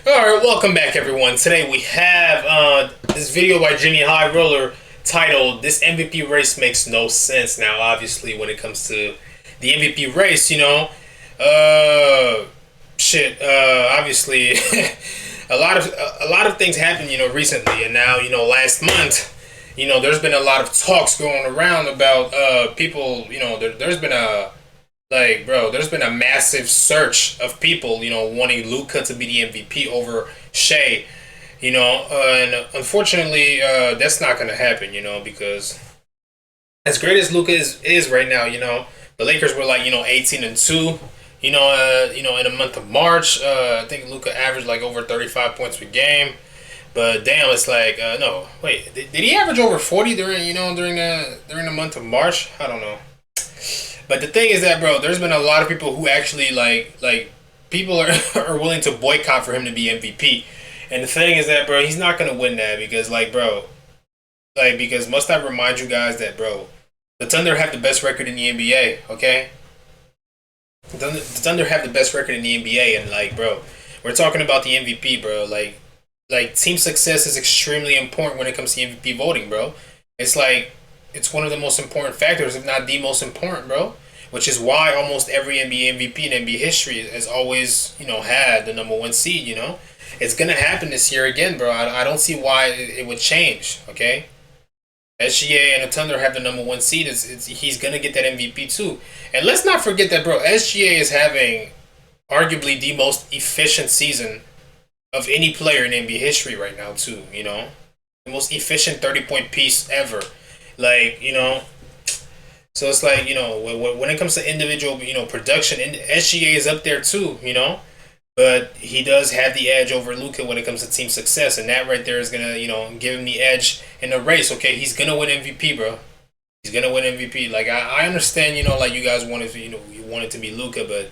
Alright, welcome back everyone. Today we have this video by Jimmy High Roller titled "This MVP race makes no sense." Now obviously when it comes to the MVP race, obviously a lot of things happened, recently, and now, last month, there's been a lot of talks going around about people, there's been a there's been a massive search of people, wanting Luka to be the MVP over Shea, and unfortunately, that's not going to happen, because as great as Luka is right now, the Lakers were 18-2, in the month of March. I think Luka averaged over 35 points per game. But damn, it's no, wait, did he average over 40 during the month of March? I don't know. But the thing is that, bro, there's been a lot of people who actually people are willing to boycott for him to be MVP. And the thing is that, bro, he's not gonna win that because because must I remind you guys that, bro, the Thunder have the best record in the NBA, okay? The Thunder have the best record in the NBA, and bro, we're talking about the MVP, bro. Team success is extremely important when it comes to MVP voting, bro. It's one of the most important factors, if not the most important, bro. Which is why almost every NBA MVP in NBA history has always, had the number one seed, It's going to happen this year again, bro. I don't see why it would change, okay? SGA and the Thunder have the number one seed. He's going to get that MVP too. And let's not forget that, bro, SGA is having arguably the most efficient season of any player in NBA history right now too, The most efficient 30-point piece ever. So it's when it comes to individual, production, SGA is up there too, But he does have the edge over Luka when it comes to team success, and that right there is gonna, give him the edge in the race. Okay, he's gonna win MVP, bro. He's gonna win MVP. I understand, you guys wanted to, you want it to be Luka, but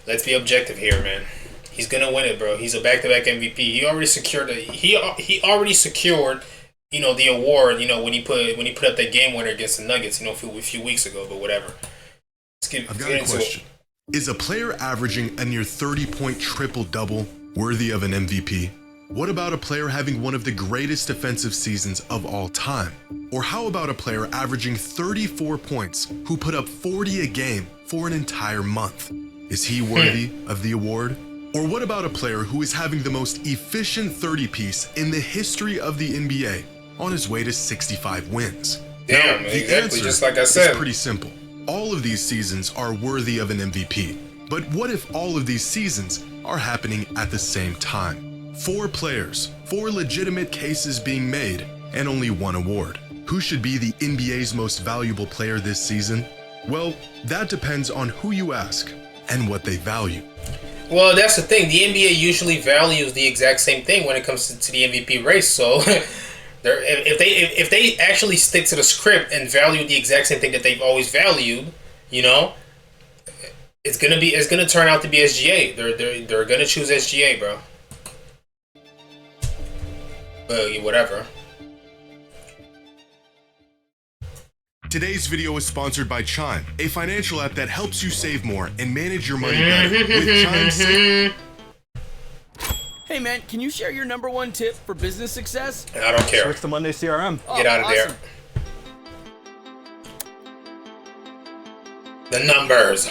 let's be objective here, man. He's gonna win it, bro. He's a back-to-back MVP. He already secured the award, when he put up that game winner against the Nuggets, a few weeks ago, but whatever. I've got a question. Is a player averaging a near 30-point triple-double worthy of an MVP? What about a player having one of the greatest defensive seasons of all time? Or how about a player averaging 34 points who put up 40 a game for an entire month? Is he worthy of the award? Or what about a player who is having the most efficient 30-piece in the history of the NBA on his way to 65 wins? Damn, exactly, just like I said. It's pretty simple. All of these seasons are worthy of an MVP. But what if all of these seasons are happening at the same time? 4 players, 4 legitimate cases being made, and only one award. Who should be the NBA's most valuable player this season? Well, that depends on who you ask and what they value. Well, that's the thing. The NBA usually values the exact same thing when it comes to the MVP race. So, if they actually stick to the script and value the exact same thing that they've always valued, it's gonna turn out to be SGA. They're gonna choose SGA, bro. But whatever. Today's video is sponsored by Chime, a financial app that helps you save more and manage your money better. With Chime, Hey man, can you share your number one tip for business success? I don't care. Switch to Monday CRM. Get out of awesome. there. The numbers.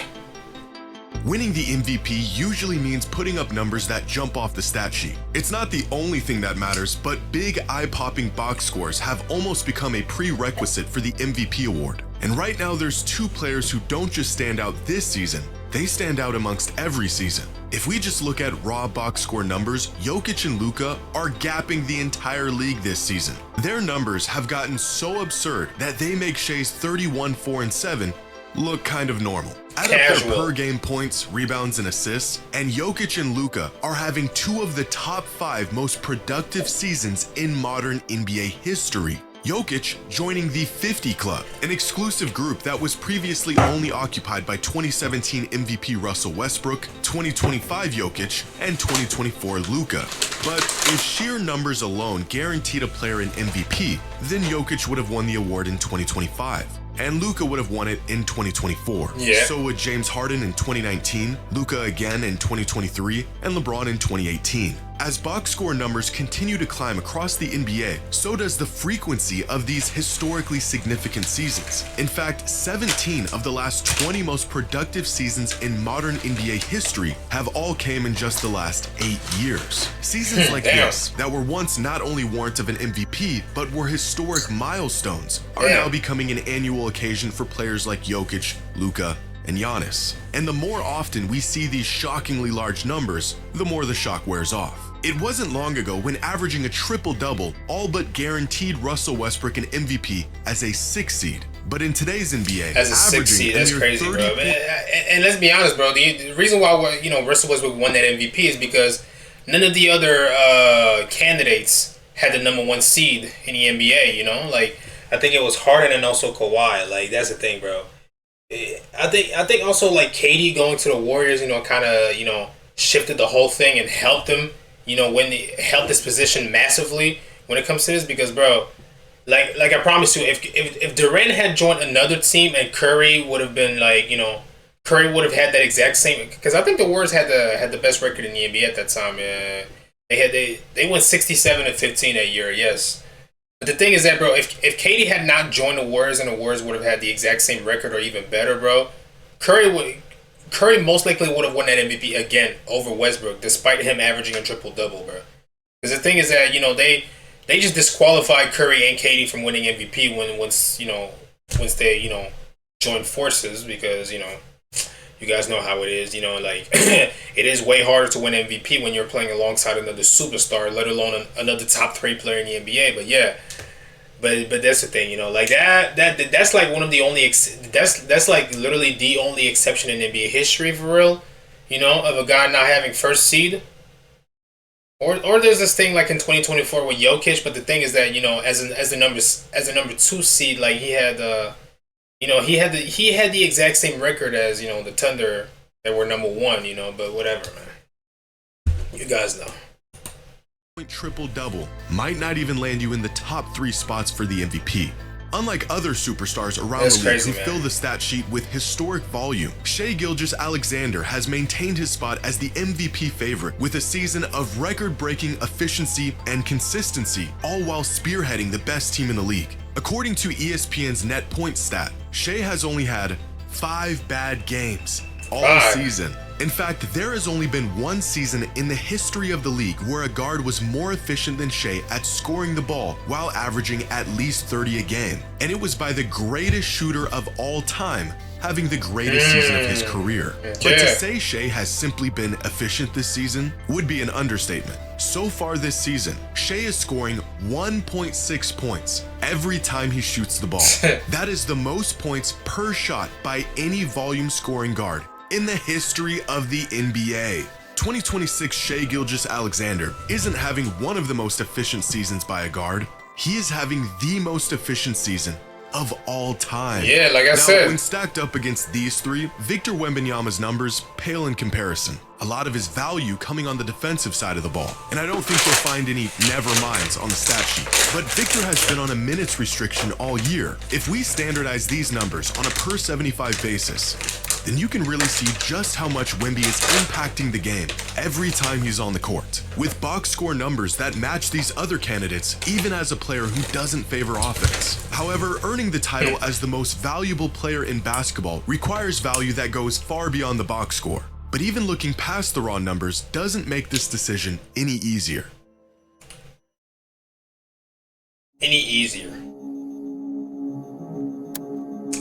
winning the MVP usually means putting up numbers that jump off the stat sheet. It's not the only thing that matters, but big eye-popping box scores have almost become a prerequisite for the MVP award. And right now there's 2 players who don't just stand out this season, they stand out amongst every season. If we just look at raw box score numbers, Jokic and Luka are gapping the entire league this season. Their numbers have gotten so absurd that they make Shea's 31, 4, and 7 look kind of normal. Add up their per game points, rebounds, and assists, and Jokic and Luka are having 2 of the top 5 most productive seasons in modern NBA history. Jokic joining the 50 Club, an exclusive group that was previously only occupied by 2017 MVP Russell Westbrook, 2025 Jokic, and 2024 Luka. But if sheer numbers alone guaranteed a player an MVP, then Jokic would have won the award in 2025. And Luka would have won it in 2024. Yeah. So would James Harden in 2019, Luka again in 2023, and LeBron in 2018. As box score numbers continue to climb across the NBA, so does the frequency of these historically significant seasons. In fact, 17 of the last 20 most productive seasons in modern NBA history have all came in just the last 8 years. Seasons like this, that were once not only warrant of an MVP, but were historic milestones, are now becoming an annual occasion for players like Jokic, Luka, and Giannis. And the more often we see these shockingly large numbers, the more the shock wears off. It wasn't long ago when averaging a triple-double all but guaranteed Russell Westbrook an MVP as a 6 seed. But in today's NBA, as a 6 seed, that's crazy, bro. And let's be honest, bro. The reason why Russell Westbrook won that MVP is because none of the other candidates had the number 1 seed in the NBA. You know, like I think it was Harden and also Kawhi. Like that's the thing, bro. I think also like KD going to the Warriors, kind of shifted the whole thing and helped them. Helped this position massively when it comes to this because, bro, like I promise you, if Durant had joined another team and Curry would have been Curry would have had that exact same, because I think the Warriors had the best record in the NBA at that time. They went 67-15 that year, yes. But the thing is that, bro, if KD had not joined the Warriors and the Warriors would have had the exact same record or even better, bro, Curry most likely would have won that MVP again over Westbrook, despite him averaging a triple-double, bro. Because the thing is that, they just disqualified Curry and KD from winning MVP once they, joined forces because, you guys know how it is, it is way harder to win MVP when you're playing alongside another superstar, let alone another top 3 player in the NBA. But yeah, but that's the thing, that's like one of the only that's like literally the only exception in NBA history for real, of a guy not having first seed. Or there's this thing like in 2024 with Jokic, but the thing is that as a number 2 seed, like he had he had the exact same record as the Thunder that were number 1, but whatever, man. You guys know. Triple-double might not even land you in the top 3 spots for the MVP. Unlike other superstars around the league who fill the stat sheet with historic volume, Shai Gilgeous-Alexander has maintained his spot as the MVP favorite with a season of record-breaking efficiency and consistency, all while spearheading the best team in the league. According to ESPN's net points stat, Shai has only had 5 bad games all season. In fact, there has only been 1 season in the history of the league where a guard was more efficient than Shai at scoring the ball while averaging at least 30 a game. And it was by the greatest shooter of all time, having the greatest season of his career. But to say Shai has simply been efficient this season would be an understatement. So far this season, Shai is scoring 1.6 points every time he shoots the ball. That is the most points per shot by any volume scoring guard in the history of the NBA. 2026 Shai Gilgeous-Alexander isn't having one of the most efficient seasons by a guard. He is having the most efficient season of all time. Yeah, like I said. When stacked up against these 3, Victor Wembanyama's numbers pale in comparison. A lot of his value coming on the defensive side of the ball. And I don't think you'll find any never minds on the stat sheet. But Victor has been on a minutes restriction all year. If we standardize these numbers on a per 75 basis, then you can really see just how much Wemby is impacting the game every time he's on the court. With box score numbers that match these other candidates, even as a player who doesn't favor offense. However, earning the title as the most valuable player in basketball requires value that goes far beyond the box score. But even looking past the raw numbers doesn't make this decision any easier.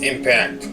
Impact.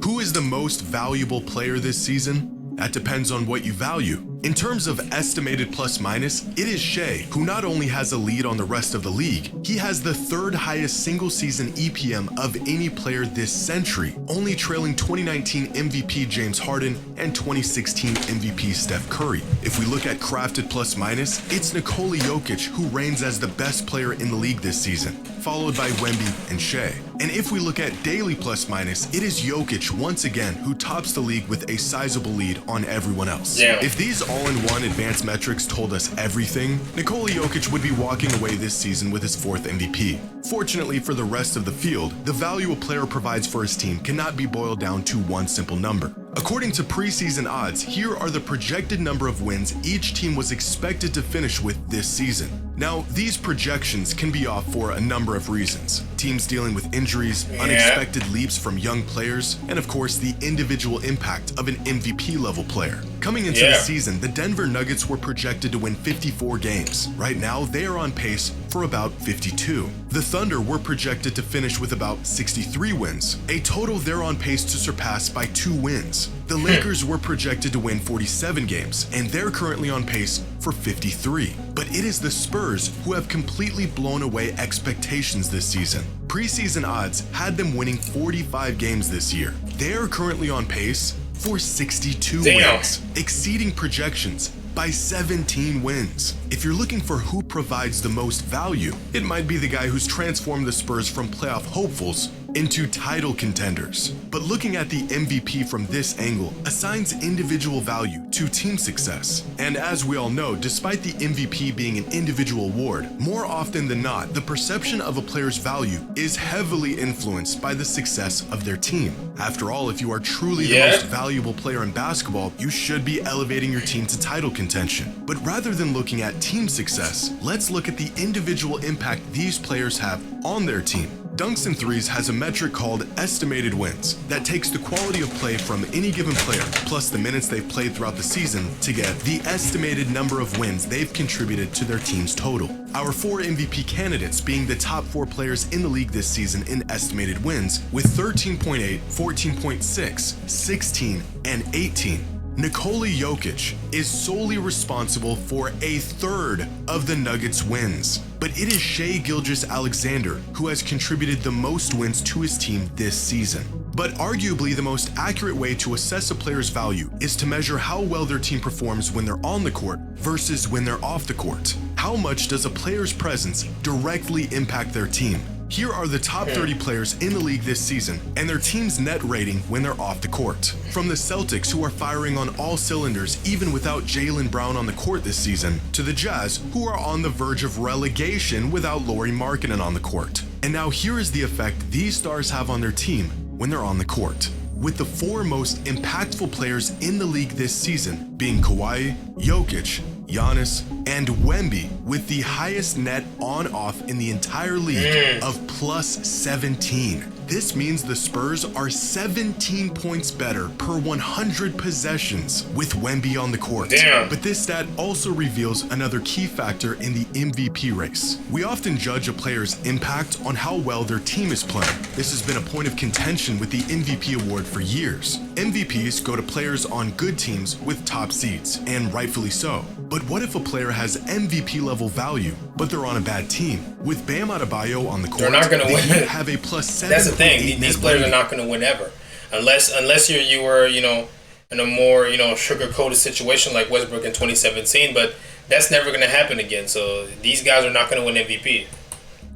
Who is the most valuable player this season? That depends on what you value. In terms of estimated plus minus, it is Shai, who not only has a lead on the rest of the league, he has the 3rd highest single season EPM of any player this century, only trailing 2019 MVP James Harden and 2016 MVP Steph Curry. If we look at crafted plus minus, it's Nikola Jokic who reigns as the best player in the league this season, followed by Wemby and Shai. And if we look at daily plus minus, it is Jokic once again who tops the league with a sizable lead on everyone else. If these all-in-one advanced metrics told us everything, Nikola Jokic would be walking away this season with his 4th MVP. Fortunately for the rest of the field, the value a player provides for his team cannot be boiled down to one simple number. According to preseason odds, here are the projected number of wins each team was expected to finish with this season. Now, these projections can be off for a number of reasons. Teams dealing with injuries, unexpected leaps from young players, and of course the individual impact of an MVP level player. Coming into the season, the Denver Nuggets were projected to win 54 games. Right now, they are on pace for about 52. The Thunder were projected to finish with about 63 wins, a total they're on pace to surpass by 2 wins. The Lakers were projected to win 47 games, and they're currently on pace for 53. But it is the Spurs who have completely blown away expectations this season. Preseason odds had them winning 45 games this year. They are currently on pace for 62 wins, exceeding projections by 17 wins. If you're looking for who provides the most value, it might be the guy who's transformed the Spurs from playoff hopefuls into title contenders. But looking at the MVP from this angle assigns individual value to team success. And as we all know, despite the MVP being an individual award, more often than not, the perception of a player's value is heavily influenced by the success of their team. After all, if you are truly the most valuable player in basketball, you should be elevating your team to title contention. But rather than looking at team success, let's look at the individual impact these players have on their team. Dunks and Threes has a metric called estimated wins that takes the quality of play from any given player plus the minutes they've played throughout the season to get the estimated number of wins they've contributed to their team's total. Our 4 MVP candidates being the top 4 players in the league this season in estimated wins with 13.8, 14.6, 16, and 18. Nikola Jokic is solely responsible for a third of the Nuggets' wins, but it is Shai Gilgeous-Alexander who has contributed the most wins to his team this season. But arguably the most accurate way to assess a player's value is to measure how well their team performs when they're on the court versus when they're off the court. How much does a player's presence directly impact their team? Here are the top 30 players in the league this season and their team's net rating when they're off the court. From the Celtics, who are firing on all cylinders even without Jaylen Brown on the court this season, to the Jazz, who are on the verge of relegation without Lauri Markkanen on the court. And now here is the effect these stars have on their team when they're on the court. With the 4 most impactful players in the league this season being Kawhi, Jokic, Giannis, and Wemby, with the highest net on-off in the entire league of plus 17. This means the Spurs are 17 points better per 100 possessions with Wemby on the court. But this stat also reveals another key factor in the MVP race. We often judge a player's impact on how well their team is playing. This has been a point of contention with the MVP award for years. MVPs go to players on good teams with top seeds, and rightfully so. But what if a player has MVP level value, but they're on a bad team? With Bam Adebayo on the court, they're not going to win. Have a plus 7. That's the thing. These players are not going to win ever, unless you were in a more sugar-coated situation like Westbrook in 2017. But that's never going to happen again. So these guys are not going to win MVP.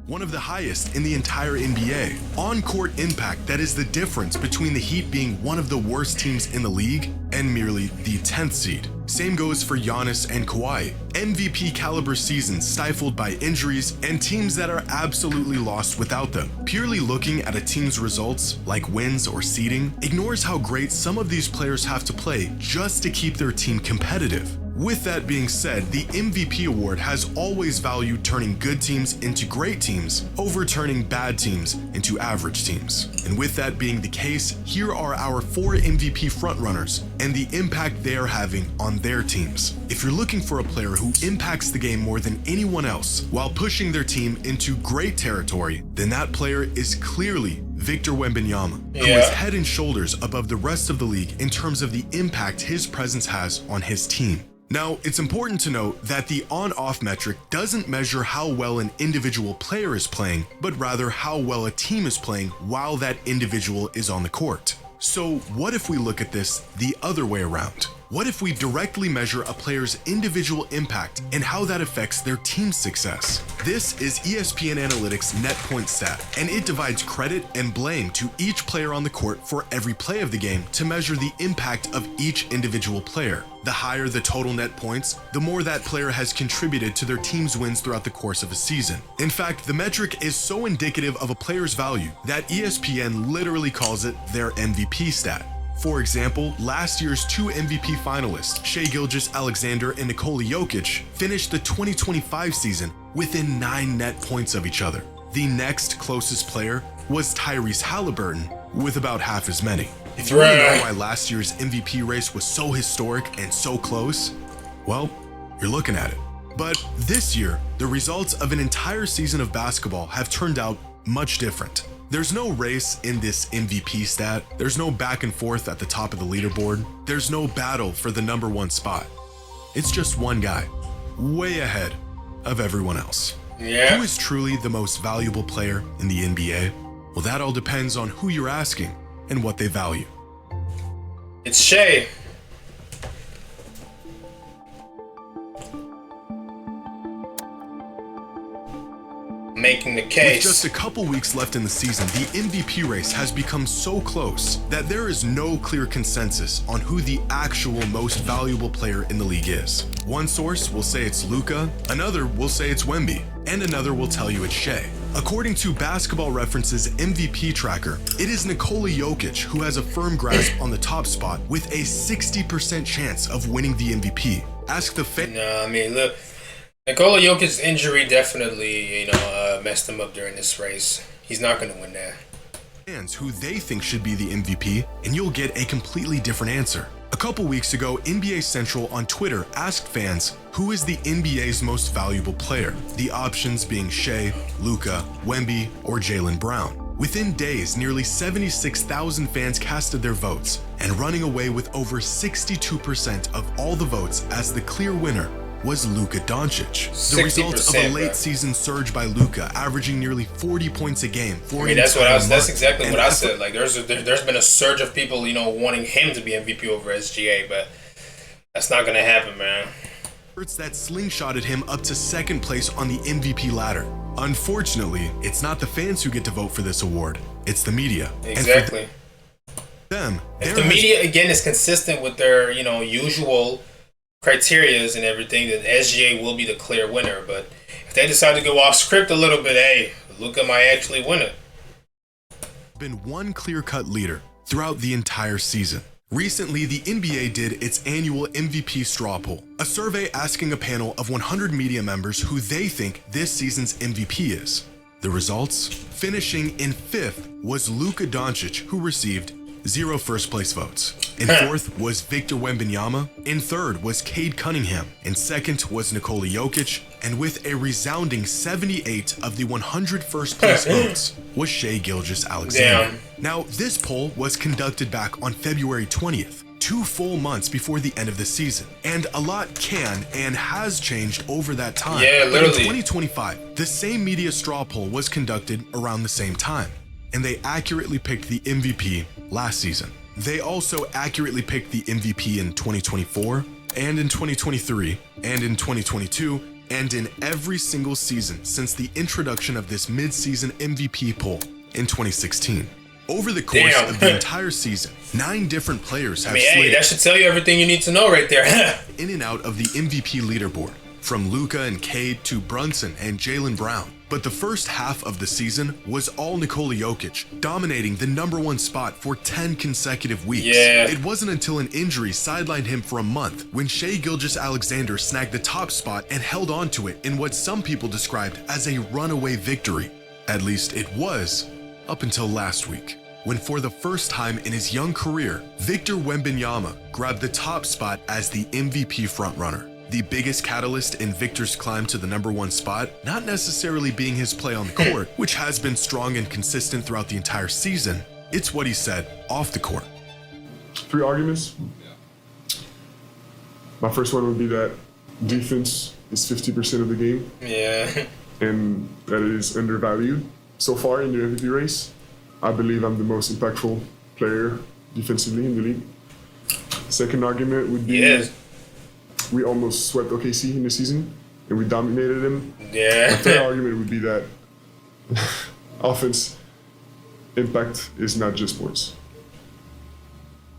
One of the highest in the entire NBA. On-court impact that is the difference between the Heat being one of the worst teams in the league and merely the 10th seed. Same goes for Giannis and Kawhi. MVP caliber seasons stifled by injuries and teams that are absolutely lost without them. Purely looking at a team's results, like wins or seeding, ignores how great some of these players have to play just to keep their team competitive. With that being said, the MVP award has always valued turning good teams into great teams over turning bad teams into average teams. And with that being the case, here are our 4 MVP frontrunners and the impact they are having on their teams. If you're looking for a player who impacts the game more than anyone else while pushing their team into great territory, then that player is clearly Victor Wembanyama, who is head and shoulders above the rest of the league in terms of the impact his presence has on his team. Now, it's important to note that the on-off metric doesn't measure how well an individual player is playing, but rather how well a team is playing while that individual is on the court. So what if we look at this the other way around? What if we directly measure a player's individual impact and how that affects their team's success? This is ESPN Analytics net point stat, and it divides credit and blame to each player on the court for every play of the game to measure the impact of each individual player. The higher the total net points, the more that player has contributed to their team's wins throughout the course of a season. In fact, the metric is so indicative of a player's value that ESPN literally calls it their MVP stat. For example, last year's 2 MVP finalists, Shai Gilgeous-Alexander and Nikola Jokic, finished the 2025 season within 9 net points of each other. The next closest player was Tyrese Halliburton, with about half as many. If you want to know why last year's MVP race was so historic and so close, well, you're looking at it. But this year, the results of an entire season of basketball have turned out much different. There's no race in this MVP stat. There's no back and forth at the top of the leaderboard. There's no battle for the number 1 spot. It's just one guy, way ahead of everyone else. Yeah. Who is truly the most valuable player in the NBA? Well, that all depends on who you're asking and what they value. It's Shai. Making the case. With just a couple weeks left in the season, the MVP race has become so close that there is no clear consensus on who the actual most valuable player in the league is. One source will say it's Luka, another will say it's Wemby, and another will tell you it's Shai. According to Basketball Reference's MVP tracker, it is Nikola Jokic who has a firm grasp on the top spot with a 60% chance of winning the MVP. Ask the fan. No, I mean, look, Nikola Jokic's injury definitely, messed him up during this race. He's not going to win that. Fans who they think should be the MVP, and you'll get a completely different answer. A couple weeks ago, NBA Central on Twitter asked fans who is the NBA's most valuable player, the options being Shai, Luka, Wemby, or Jaylen Brown. Within days, nearly 76,000 fans casted their votes, and running away with over 62% of all the votes as the clear winner was Luka Doncic. The result of a late season surge by Luka, averaging nearly 40 points a game for that's exactly what I said. Like there's been a surge of people, wanting him to be MVP over SGA, but that's not gonna happen, man. That slingshotted him up to second place on the MVP ladder. Unfortunately, it's not the fans who get to vote for this award, it's the media. Exactly. If the media again is consistent with their, usual criterias and everything, then SGA will be the clear winner. But if they decide to go off script a little bit, hey, Luka might actually win it. Been one clear-cut leader throughout the entire season. Recently, the NBA did its annual MVP straw poll, a survey asking a panel of 100 media members who they think this season's MVP is. The results? Finishing in 5th was Luka Doncic, who received 0 first-place votes. In 4th was Victor Wembanyama. In 3rd was Cade Cunningham. In 2nd was Nikola Jokic. And with a resounding 78 of the 100 first-place votes was Shai Gilgeous-Alexander. Now, this poll was conducted back on February 20th, 2 full months before the end of the season. And a lot can and has changed over that time. Yeah, literally. But in 2025, the same media straw poll was conducted around the same time. And they accurately picked the MVP last season. They also accurately picked the MVP in 2024, and in 2023, and in 2022, and in every single season since the introduction of this mid-season MVP poll in 2016. Over the course of the entire season, 9 different players have hey, that should tell you everything you need to know right there. in and out of the MVP leaderboard, from Luka and Cade to Brunson and Jaylen Brown. But the first half of the season was all Nikola Jokic, dominating the number 1 spot for 10 consecutive weeks. Yeah. It wasn't until an injury sidelined him for a month when Shai Gilgeous-Alexander snagged the top spot and held on to it in what some people described as a runaway victory. At least it was, up until last week, when for the first time in his young career, Victor Wembanyama grabbed the top spot as the MVP frontrunner. The biggest catalyst in Victor's climb to the number 1 spot, not necessarily being his play on the court, which has been strong and consistent throughout the entire season. It's what he said off the court. 3 arguments. My first one would be that defense is 50% of the game. Yeah. And that it is undervalued. So far in the MVP race, I believe I'm the most impactful player defensively in the league. Second argument would be we almost swept OKC in the season, and we dominated them. Yeah. The third argument would be that offense impact is not just points.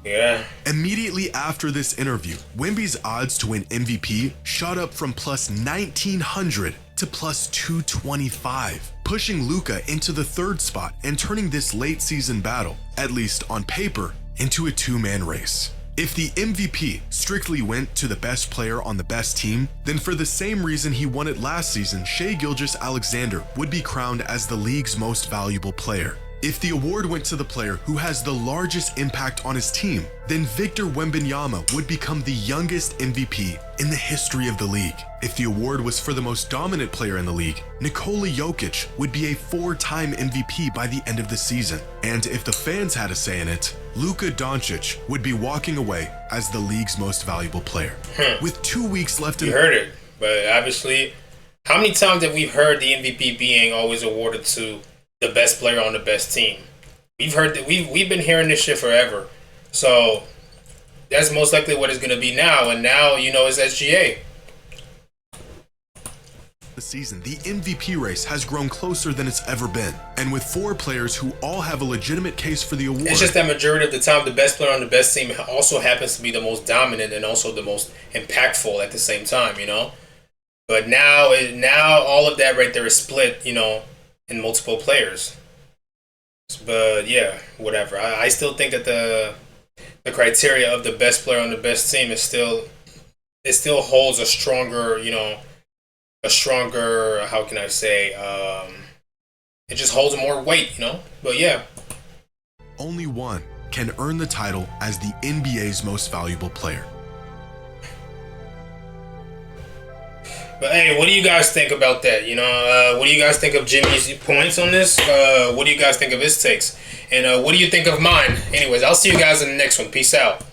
Yeah. Immediately after this interview, Wemby's odds to win MVP shot up from plus 1,900 to plus 225, pushing Luka into the 3rd spot and turning this late season battle, at least on paper, into a two-man race. If the MVP strictly went to the best player on the best team, then for the same reason he won it last season, Shai Gilgeous-Alexander would be crowned as the league's most valuable player. If the award went to the player who has the largest impact on his team, then Victor Wembanyama would become the youngest MVP in the history of the league. If the award was for the most dominant player in the league, Nikola Jokic would be a 4-time MVP by the end of the season. And if the fans had a say in it, Luka Doncic would be walking away as the league's most valuable player. With 2 weeks left in— You heard it, but obviously, how many times have we heard the MVP being always awarded to the best player on the best team? We've heard that we've been hearing this shit forever. So that's most likely what it's gonna be now. And now, you know, it's SGA. The season, the MVP race has grown closer than it's ever been. And with 4 players who all have a legitimate case for the award— It's just that majority of the time, the best player on the best team also happens to be the most dominant and also the most impactful at the same time, you know? But now all of that right there is split, you know, in multiple players. But yeah, whatever. I still think that the criteria of the best player on the best team is still holds a stronger, you know, how can I say, it just holds more weight, you know? But yeah. Only one can earn the title as the NBA's most valuable player. But hey, what do you guys think about that? You know, what do you guys think of Jimmy's points on this? What do you guys think of his takes? And what do you think of mine? Anyways, I'll see you guys in the next one. Peace out.